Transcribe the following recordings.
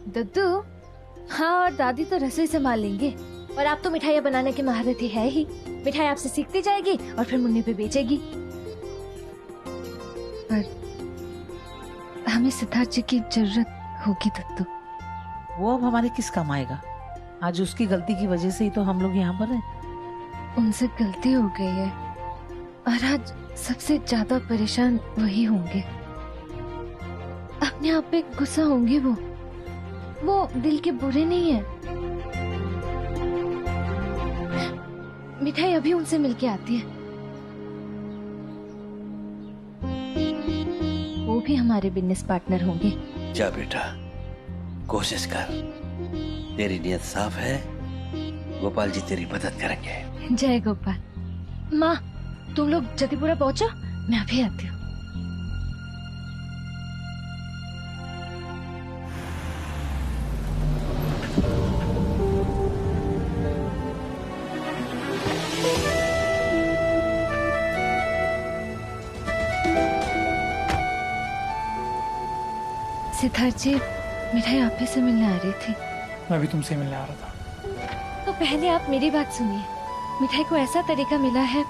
दद्दू, हाँ और दादी तो रसोई संभाल लेंगे और आप तो मिठाइयाँ बनाने के महारथी है ही। मिठाई आपसे सीखती जाएगी और फिर मुन्नी पे बेचेगी। पर हमें सिद्धार्थ जी की जरूरत होगी दद्दू। वो अब हमारे किस काम आएगा? आज उसकी गलती की वजह से ही तो हम लोग यहाँ पर हैं। उनसे गलती हो गई है और आज सबसे ज्यादा परेशान वही होंगे। अपने आप पे गुस्सा होंगे वो दिल के बुरे नहीं है। मिठाई अभी उनसे मिलके आती है। वो भी हमारे बिजनेस पार्टनर होंगे। जा बेटा, कोशिश कर, तेरी नीयत साफ है, गोपाल जी तेरी मदद करेंगे। जय गोपाल। माँ, तुम लोग जतिपुरा पहुंचो, मैं अभी आती हूँ। सिद्धार्थ जी, मिठाई आप ही से मिलने आ रही थी। मैं भी तुमसे मिलने आ रहा था। तो पहले आप मेरी बात सुनिए। मिठाई को ऐसा तरीका मिला है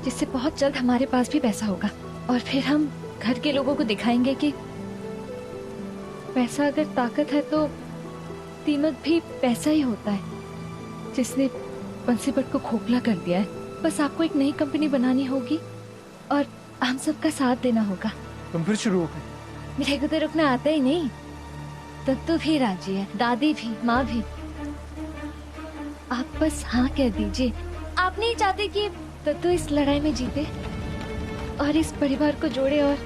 जिससे बहुत जल्द हमारे पास भी पैसा होगा और फिर हम घर के लोगों को दिखाएंगे कि पैसा अगर ताकत है तो दीमक भी पैसा ही होता है, जिसने बंसीपट को खोखला कर दिया है। बस आपको एक नई कंपनी बनानी होगी और हम सबका साथ देना होगा। तुम फिर शुरू हो गए। मिठाई को तो रुकना आता ही नहीं। दत्तू भी राजी है, दादी भी, माँ भी। आप बस हाँ कह दीजिए। आप नहीं चाहते कि दत्तू इस लड़ाई में जीते और इस परिवार को जोड़े और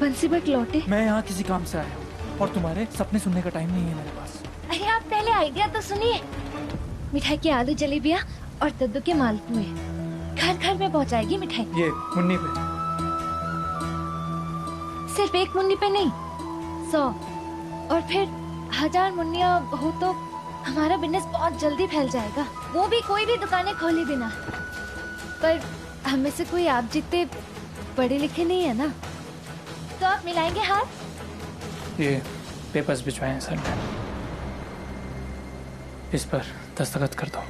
बंसीपट लौटे? मैं यहाँ किसी काम से आया हूँ और तुम्हारे सपने सुनने का टाइम नहीं है मेरे पास। अरे आप पहले आइडिया तो सुनिए। मिठाई की आलू जलेबियाँ और दद्दू के मालपुए घर घर में पहुँचाएगी मिठाई। ये मुन्नी पे। सिर्फ एक मुन्नी पे नहीं, 100 और फिर 1000 मुन्नियाँ हो तो हमारा बिजनेस बहुत जल्दी फैल जाएगा। वो भी कोई भी दुकानें खोले बिना। पर हमें से कोई आप जितने पढ़े लिखे नहीं है ना, तो आप मिलाएंगे हाथ? ये पेपर्स भिजवाए हैं सर ने, इस पर दस्तखत कर दो।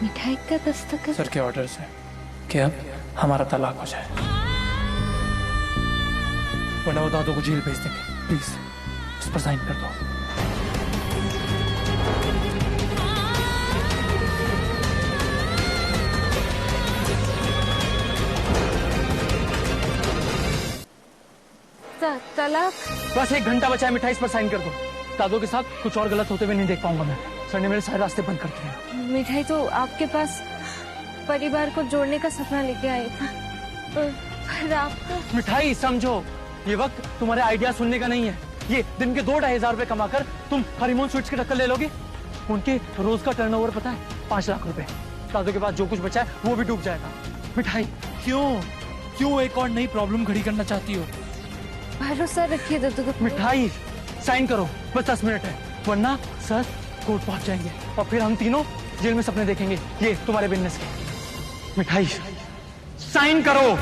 मिठाई का दस्तखत? सर के ऑर्डर से कि अब हमारा तलाक हो जाए, वरना वो दादू को जेल भेज देंगे। प्लीज इस पर साइन कर दो। तलाक? बस 1 घंटा बचा है, मिठाई इस पर साइन कर दो। दादू के साथ कुछ और गलत होते हुए नहीं देख पाऊंगा मैं। सर ने मेरे सारे रास्ते बंद कर दिए। मिठाई तो आपके पास परिवार को जोड़ने का सपना लेके आए था, पर आपको। मिठाई समझो, ये वक्त तुम्हारे आइडिया सुनने का नहीं है। ये दिन के 2-2.5 हजार रुपए कमाकर तुम हनीमून स्वीट्स की टक्कर ले लोगे। उनके रोज का टर्नओवर पता है 5 लाख रुपए। दादू के पास जो कुछ बचा है वो भी डूब जाएगा। मिठाई क्यों एक और नई प्रॉब्लम खड़ी करना चाहती हो? भरोसा रखिए दद्दू को। मिठाई साइन करो, बस 10 मिनट है, वरना सर कोर्ट पहुंच जाएंगे और फिर हम तीनों जेल में सपने देखेंगे ये तुम्हारे बिजनेस के। मिठाई साइन करो।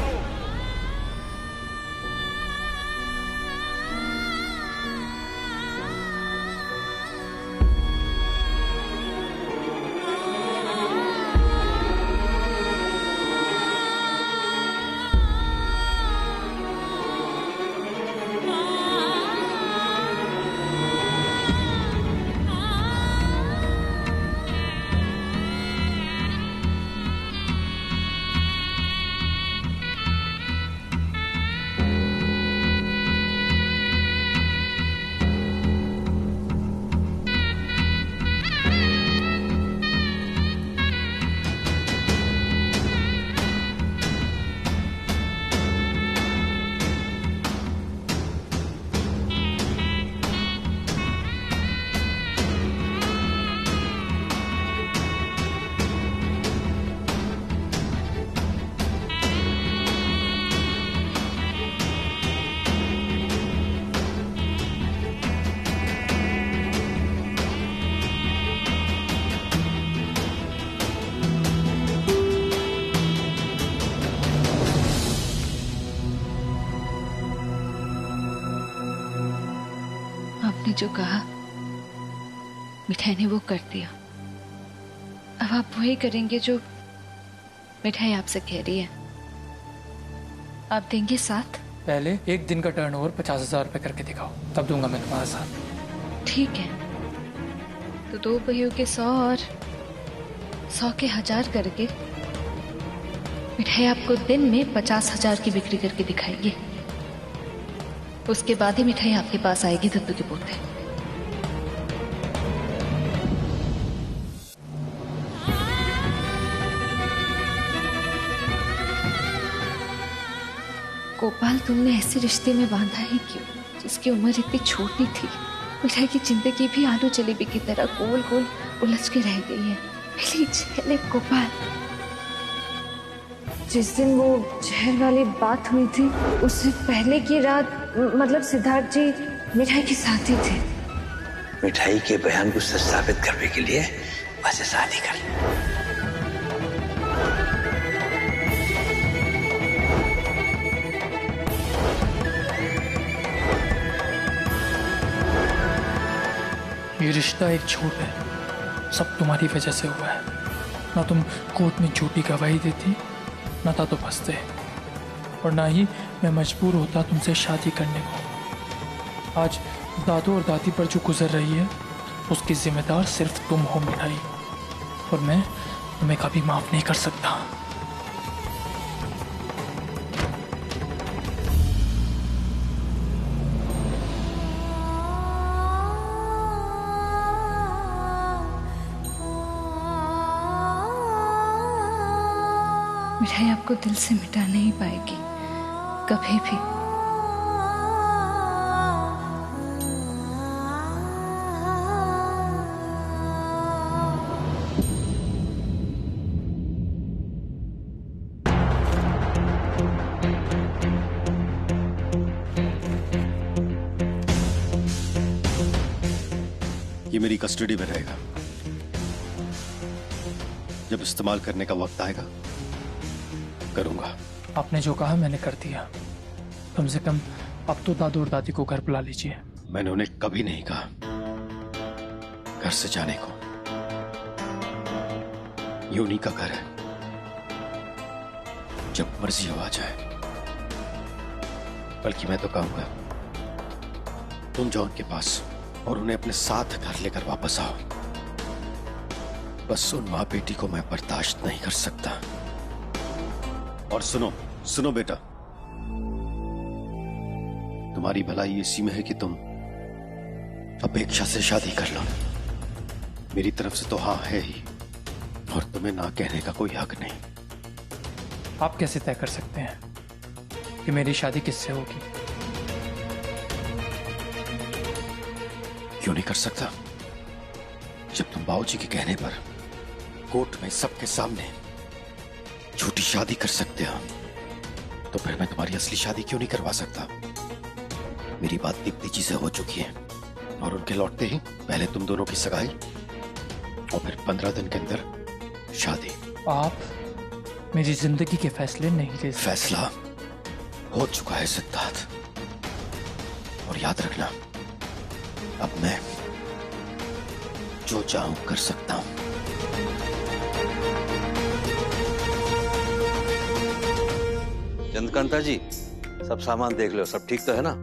आपने जो कहा मिठाई ने वो कर दिया। अब आप वही करेंगे जो मिठाई आपसे कह रही है। आप देंगे साथ? पहले एक दिन का टर्नओवर 50,000 रुपए करके दिखाओ, तब दूंगा मैं तुम्हारा साथ। ठीक है, तो 2 पहियों के 100 और 100 के 1000 करके मिठाई आपको दिन में 50,000 की बिक्री करके दिखाएगी। उसके बाद ही मिठाई आपके पास आएगी दद्दू के पोते। गोपाल, तुमने ऐसे रिश्ते में बांधा ही क्यों जिसकी उम्र इतनी छोटी थी? मिठाई की जिंदगी भी आलू जलेबी की तरह गोल गोल उलझ के रह गई है। Please help Gopal. जिस दिन वो जहर वाली बात हुई थी उससे पहले की रात मतलब सिद्धार्थ जी मिठाई के साथ ही थे। मिठाई के बयान को सच साबित करने के लिए वैसे शादी कर ली। ये रिश्ता एक झूठ है, सब तुम्हारी वजह से हुआ है। ना तुम कोर्ट में झूठी गवाही देती, ना था तो फंसते, और ना ही मैं मजबूर होता तुमसे शादी करने को। आज दादू और दादी पर जो गुजर रही है उसकी जिम्मेदार सिर्फ तुम हो मिठाई, और मैं तुम्हें कभी माफ नहीं कर सकता। मिठाई आपको दिल से मिटा नहीं पाएगी कभी भी। ये मेरी कस्टडी में रहेगा। जब इस्तेमाल करने का वक्त आएगा करूंगा। आपने जो कहा मैंने कर दिया। कम से कम अब तो दादू और दादी को घर बुला लीजिए। मैंने उन्हें कभी नहीं कहा घर से जाने को। ये उन्हीं का घर है, जब मर्जी हो आ जाए। बल्कि मैं तो कहूंगा तुम जाओ उनके पास और उन्हें अपने साथ घर लेकर वापस आओ। बस उन मां बेटी को मैं बर्दाश्त नहीं कर सकता। और सुनो सुनो बेटा, तुम्हारी भलाई इसी में है कि तुम अपेक्षा से शादी कर लो। मेरी तरफ से तो हाँ है ही, और तुम्हें ना कहने का कोई हक नहीं। आप कैसे तय कर सकते हैं कि मेरी शादी किससे होगी? क्यों नहीं कर सकता? जब तुम बाबूजी के कहने पर कोर्ट में सबके सामने झूठी शादी कर सकते हो, तो फिर मैं तुम्हारी असली शादी क्यों नहीं करवा सकता? मेरी बात दीप्ति जी से हो चुकी है, और उनके लौटते ही पहले तुम दोनों की सगाई और फिर 15 दिन के अंदर शादी। आप मेरी जिंदगी के फैसले नहीं ले सकते। फैसला हो चुका है सिद्धार्थ, और याद रखना अब मैं जो चाहूं कर सकता हूं। चंद्रकांता जी, सब सामान देख लो, सब ठीक तो है ना?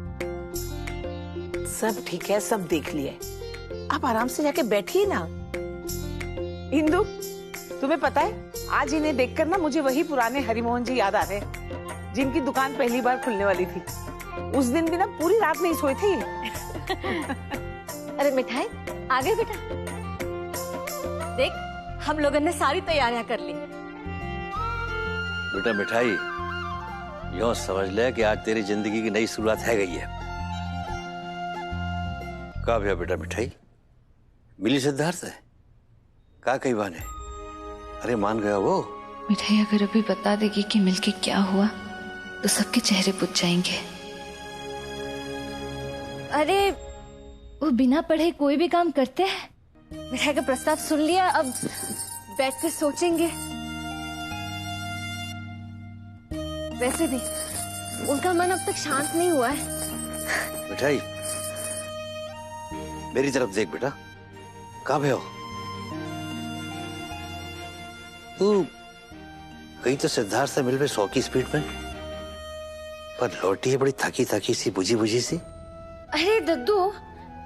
सब ठीक है, सब देख लिया। आप आराम से जाके बैठिए ना। इंदु, तुम्हें पता है आज इन्हें देखकर ना मुझे वही पुराने हरिमोहन जी याद आ रहे हैं, जिनकी दुकान पहली बार खुलने वाली थी। उस दिन भी ना पूरी रात नहीं सोए थे। अरे मिठाई आ गए बेटा। देख हम लोगों ने सारी तैयारियां कर ली। बेटा मिठाई, यूं समझ ले कि आज तेरी जिंदगी की नई शुरुआत है गई है। कहा भैया बेटा मिठाई मिली सिद्धार्थ है? कहा कई बाने? अरे मान गया वो? मिठाई अगर अभी बता देगी कि मिलके क्या हुआ तो सबके चेहरे पूछ जाएंगे। अरे वो बिना पढ़े कोई भी काम करते हैं। मिठाई का प्रस्ताव सुन लिया, अब बैठ कर सोचेंगे। वैसे भी उनका मन अब तक शांत नहीं हुआ है। मिठाई, मेरी तरफ देख बेटा, कहाँ पे हो तू? कहीं तो सिद्धार्थ से मिल पे 100 की स्पीड में, पर लौटी है बड़ी थकी थकी सी, बुझी बुझी सी। अरे दद्दू,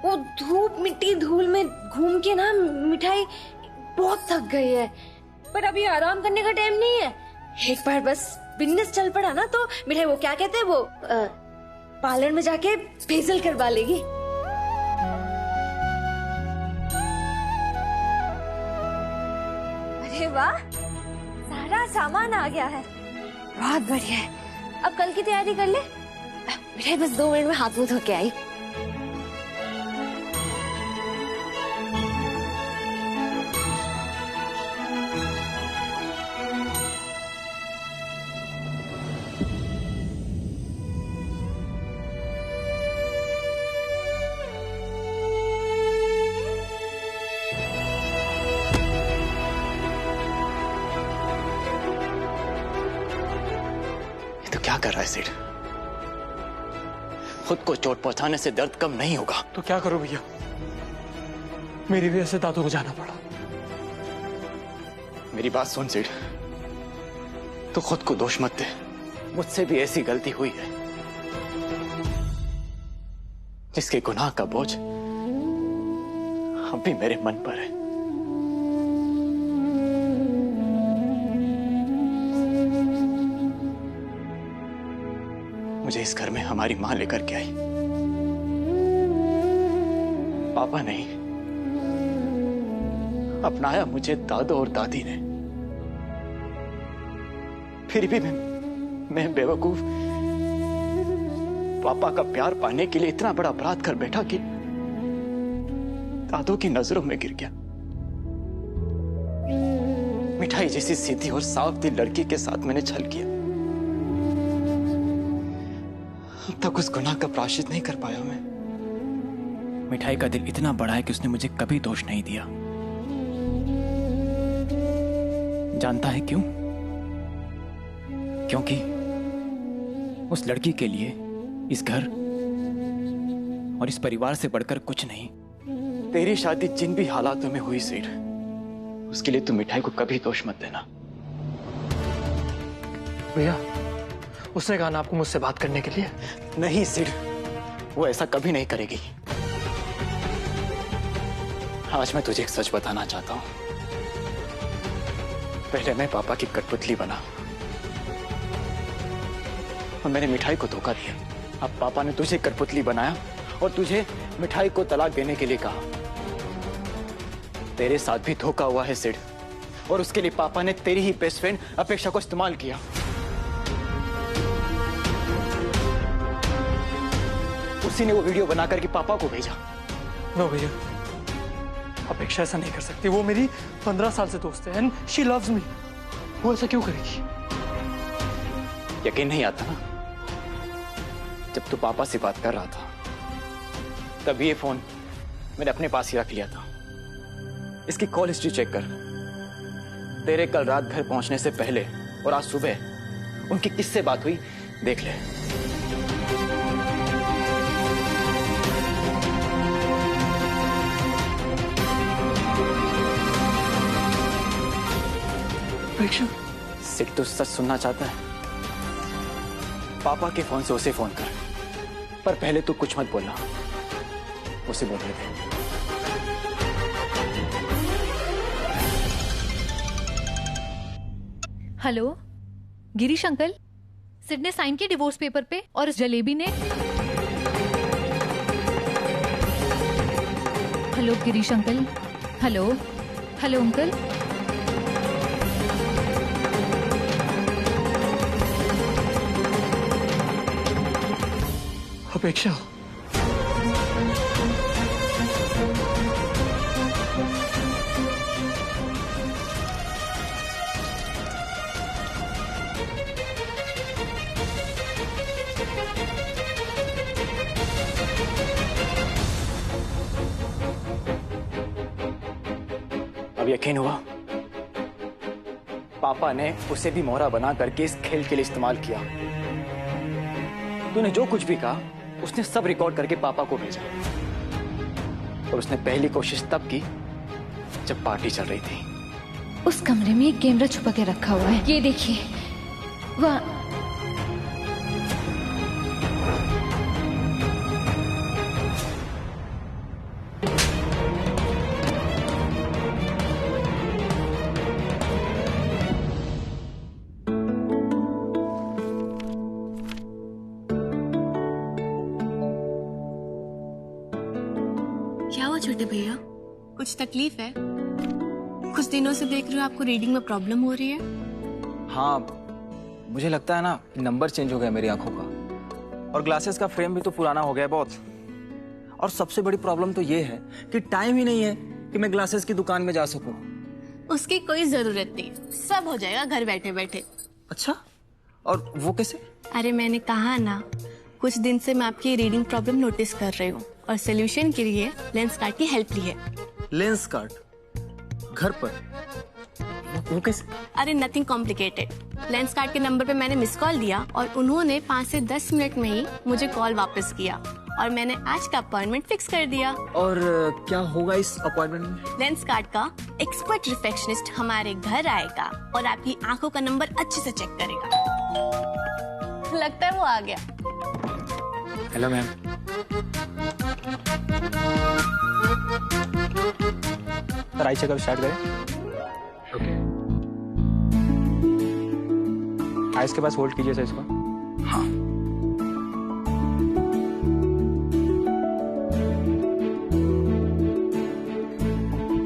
वो धूप मिट्टी धूल में घूम के ना मिठाई बहुत थक गई है, पर अभी आराम करने का टाइम नहीं है। एक बार बस बिजनेस चल पड़ा ना तो मिठाई वो क्या कहते हैं वो पार्लर में जाके फेशियल करवा लेगी। अरे वाह, सारा सामान आ गया है, बहुत बढ़िया है। अब कल की तैयारी कर ले। मिठाई बस 2 मिनट में हाथ मुंह धो के आई। क्या कर रहा है सेठ? खुद को चोट पहुंचाने से दर्द कम नहीं होगा। तो क्या करूं भैया, मेरी वजह से दादू को जाना पड़ा। मेरी बात सुन सेठ, तो खुद को दोष मत दे, मुझसे भी ऐसी गलती हुई है जिसके गुनाह का बोझ अब भी मेरे मन पर है। मुझे इस घर में हमारी मां लेकर के आई, पापा नहीं। अपनाया मुझे दादू और दादी ने। फिर भी मैं बेवकूफ पापा का प्यार पाने के लिए इतना बड़ा अपराध कर बैठा कि दादू की नजरों में गिर गया। मिठाई जैसी सीधी और साफ दिल लड़की के साथ मैंने छल किया। अब तक उस गुनाह का प्रायश्चित नहीं कर पाया मैं। मिठाई का दिल इतना बड़ा है कि उसने मुझे कभी दोष नहीं दिया। जानता है क्यों? क्योंकि उस लड़की के लिए इस घर और इस परिवार से बढ़कर कुछ नहीं। तेरी शादी जिन भी हालातों में हुई सेठ, उसके लिए तुम मिठाई को कभी दोष मत देना। भैया, उसने कहा ना आपको मुझसे बात करने के लिए। नहीं सेठ, वो ऐसा कभी नहीं करेगी। आज मैं तुझे एक सच बताना चाहता हूं। पहले मैं पापा की कठपुतली बना और मैंने मिठाई को धोखा दिया। अब पापा ने तुझे कठपुतली बनाया और तुझे मिठाई को तलाक देने के लिए कहा। तेरे साथ भी धोखा हुआ है सिड, और उसके लिए पापा ने तेरी ही बेस्ट फ्रेंड अपेक्षा को इस्तेमाल किया। उसी ने वो वीडियो बना करके पापा को भेजा। नो भैया, अपेक्षा ऐसा नहीं कर सकती। वो मेरी 15 साल से दोस्त है एंड शी लव्स मी। वो ऐसा क्यों करेगी? यकीन नहीं आता ना? जब तू पापा से बात कर रहा था तब ये फोन मैंने अपने पास ही रख लिया था। इसकी कॉल हिस्ट्री चेक कर। तेरे कल रात घर पहुंचने से पहले और आज सुबह उनकी किससे बात हुई देख ले। सिट तो सच सुनना चाहता है? पापा के फोन से उसे फोन कर, पर पहले तू कुछ मत बोलना, उसे बोलने दे। हेलो गिरीश अंकल, सिड ने साइन किया डिवोर्स पेपर पे और इस जलेबी ने। Hello Girish uncle. Hello hello uncle. अपेक्षा, अब यकीन हुआ? पापा ने उसे भी मोहरा बना करके इस खेल के लिए इस्तेमाल किया। तूने जो कुछ भी कहा उसने सब रिकॉर्ड करके पापा को भेजा। और उसने पहली कोशिश तब की जब पार्टी चल रही थी। उस कमरे में एक कैमरा छुपा के रखा हुआ है, ये देखिए। वहाँ क्या हुआ छोटे भैया, कुछ तकलीफ है? कुछ दिनों से देख रही हूँ आपको रीडिंग में प्रॉब्लम हो रही है। हाँ, मुझे लगता है ना नंबर चेंज हो गया मेरी आंखों का, और ग्लासेस का फ्रेम भी तो पुराना हो गया बहुत। और सबसे बड़ी प्रॉब्लम तो ये है कि टाइम ही नहीं है कि मैं ग्लासेस की दुकान में जा सकूं। उसकी कोई जरूरत नहीं, सब हो जाएगा घर बैठे बैठे। अच्छा, और वो कैसे? अरे मैंने कहा ना, कुछ दिन से मैं आपकी रीडिंग प्रॉब्लम नोटिस कर रही हूँ और सोल्यूशन के लिए लेंस कार्ड की हेल्प ली है। लेंस कार्ड घर पर? वो कैसे? अरे नथिंग कॉम्प्लिकेटेड। लेंस कार्ड के नंबर पे मैंने मिस कॉल दिया और उन्होंने 5 से 10 मिनट में ही मुझे कॉल वापस किया और मैंने आज का अपॉइंटमेंट फिक्स कर दिया। और क्या होगा इस अपॉइंटमेंट में? लेंस कार्ड का एक्सपर्ट रिफ्लेक्शनिस्ट हमारे घर आएगा और आपकी आंखों का नंबर अच्छे से चेक करेगा। लगता है वो आ गया। Hello ma'am. Sir eye checkup start करें? ओके। आइस के पास होल्ड कीजिए सर इसको। हाँ।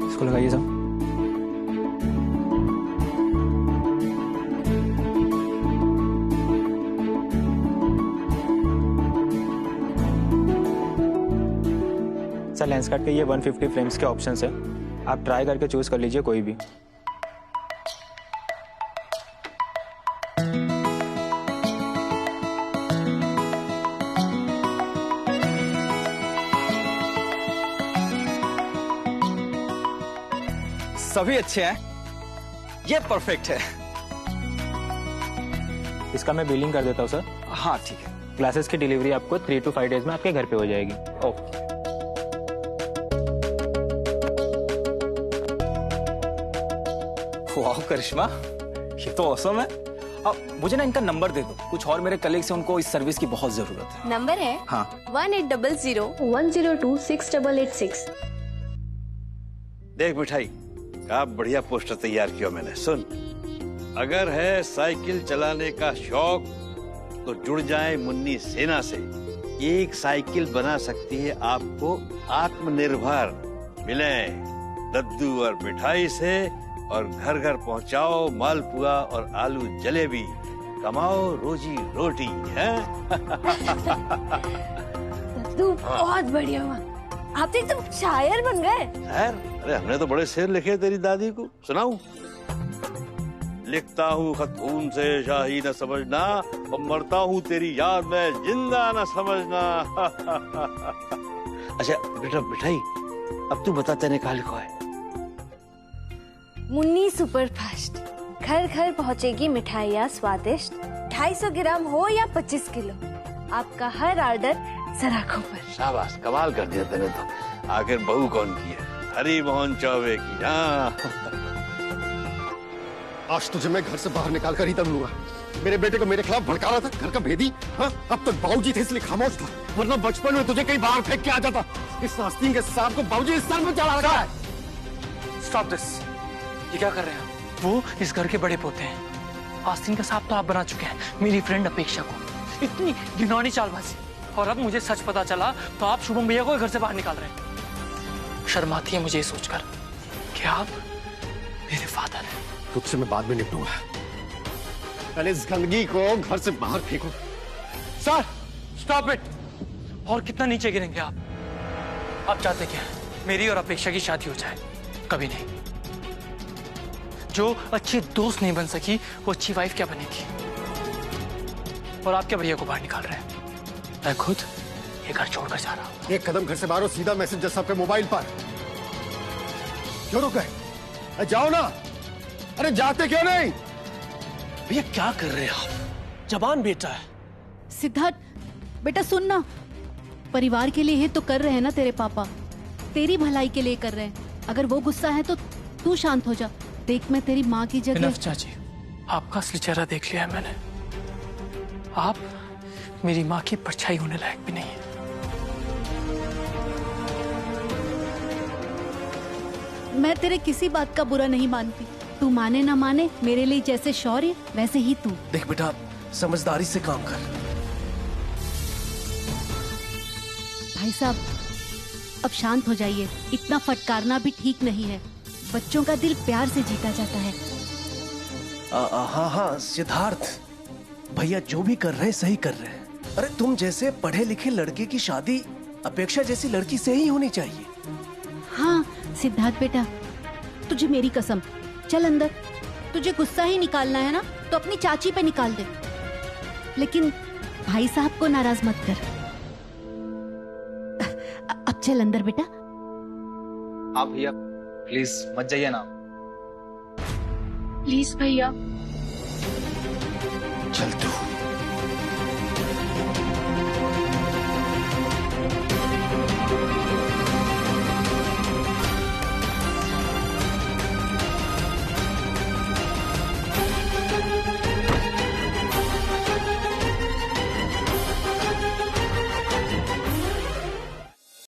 इसको लगाइए सर। सर लेंस कार्ड के ये 150 फ्रेम्स के ऑप्शंस है, आप ट्राई करके चूज कर लीजिए कोई भी। सभी अच्छे हैं, ये परफेक्ट है। इसका मैं बिलिंग कर देता हूँ सर। हाँ ठीक है। ग्लासेस की डिलीवरी आपको 3 to 5 डेज में आपके घर पे हो जाएगी। ओके। वाह करिश्मा, ये तो ऑसम है। अब मुझे ना इनका नंबर दे दो, कुछ और मेरे कलीग्स हैं उनको इस सर्विस की बहुत जरूरत है। नंबर है? हाँ। 1800-102-6886। देख मिठाई, क्या बढ़िया पोस्टर तैयार किया मैंने। सुन, अगर है साइकिल चलाने का शौक तो जुड़ जाए मुन्नी सेना से। एक साइकिल बना सकती है आपको आत्मनिर्भर। मिले दद्दू और मिठाई से और घर घर पहुंचाओ मालपुआ और आलू जलेबी, कमाओ रोजी रोटी है। दद्दू बहुत बढ़िया हुआ, आप तो एकदम शायर बन गए। अरे हमने तो बड़े शेर लिखे तेरी दादी को, सुनाऊं? लिखता हूँ खत खून से शाही न समझना, और मरता हूँ तेरी याद में जिंदा न समझना। अच्छा बेटा मिठाई, अब तू बता तेने कहा लिखा है? मुन्नी सुपरफास्ट, घर घर पहुंचेगी मिठाइयाँ स्वादिष्ट। 250 ग्राम हो या 25 किलो, आपका हर ऑर्डर सराखों पर। शाबाश, कमाल कर दिया तूने तो। आखिर बहू कौन की है? हरी मोहन चौबे की। हाँ। आज तुझे मैं घर से बाहर निकाल कर ही दम लूंगा। मेरे बेटे को मेरे खिलाफ भड़का रहा था, घर का भेदी। हाँ, अब तक बाबूजी थे इसलिए खामोश था, वरना बचपन में तुझे कई बार फेंक के आ जाता। इस आस्तीन के सांप को बाबूजी इस सर में चढ़ा रखा है। Stop this. ये क्या कर रहे हैं? वो इस घर के बड़े पोते हैं। आस्तीन का सांप तो आप बना चुके हैं मेरी फ्रेंड अपेक्षा को। इतनी घिनौनी चालबाजी, और अब मुझे सच पता चला तो आप शुभम भैया को घर से बाहर निकाल रहे हैं। शर्म आती है मुझे ये सोचकर कि आप मेरे फादर हैं। तुझसे मैं बाद में निपटूंगा, पहले इस गंदगी को घर से बाहर फेंको। Sir stop it. और कितना नीचे गिरेंगे आप? आप चाहते क्या? मेरी और अपेक्षा की शादी हो जाए? कभी नहीं। जो अच्छी दोस्त नहीं बन सकी वो अच्छी वाइफ क्या बनेगी? और आप क्या भैया को बाहर निकाल रहे हैं? मैं खुद ये घर छोड़कर जा रहा हूँ। एक कदम घर से बाहर हो, सीधा मैसेज जैसा आपके मोबाइल पर। क्यों रुक गए? जाओ ना। अरे जाते क्यों नहीं? भैया क्या कर रहे हैं आप? जवान बेटा है। सिद्धार्थ बेटा सुन ना, परिवार के लिए ही तो कर रहे हैं ना तेरे पापा। तेरी भलाई के लिए कर रहे हैं। अगर वो गुस्सा है तो तू शांत हो जा। देख, मैं तेरी माँ की जगह। इनफ चाची, आपका असली चेहरा देख लिया है मैंने। आप मेरी माँ की परछाई होने लायक भी नहीं है। मैं तेरे किसी बात का बुरा नहीं मानती। तू माने ना माने, मेरे लिए जैसे शौर्य वैसे ही तू। देख बेटा, समझदारी से काम कर। भाई साहब, अब शांत हो जाइए। इतना फटकारना भी ठीक नहीं है। बच्चों का दिल प्यार से जीता जाता है। हाँ हाँ सिद्धार्थ, भैया जो भी कर रहे हैं सही कर रहे हैं। अरे तुम जैसे पढ़े लिखे लड़के की शादी अपेक्षा जैसी लड़की से ही होनी चाहिए। हाँ सिद्धार्थ बेटा, तुझे मेरी कसम, चल अंदर। तुझे गुस्सा ही निकालना है ना तो अपनी चाची पे निकाल दे, लेकिन भाई साहब को नाराज मत कर। अब चल अंदर बेटा। आप भैया प्लीज मत जाइए ना। प्लीज भैया। चल तू।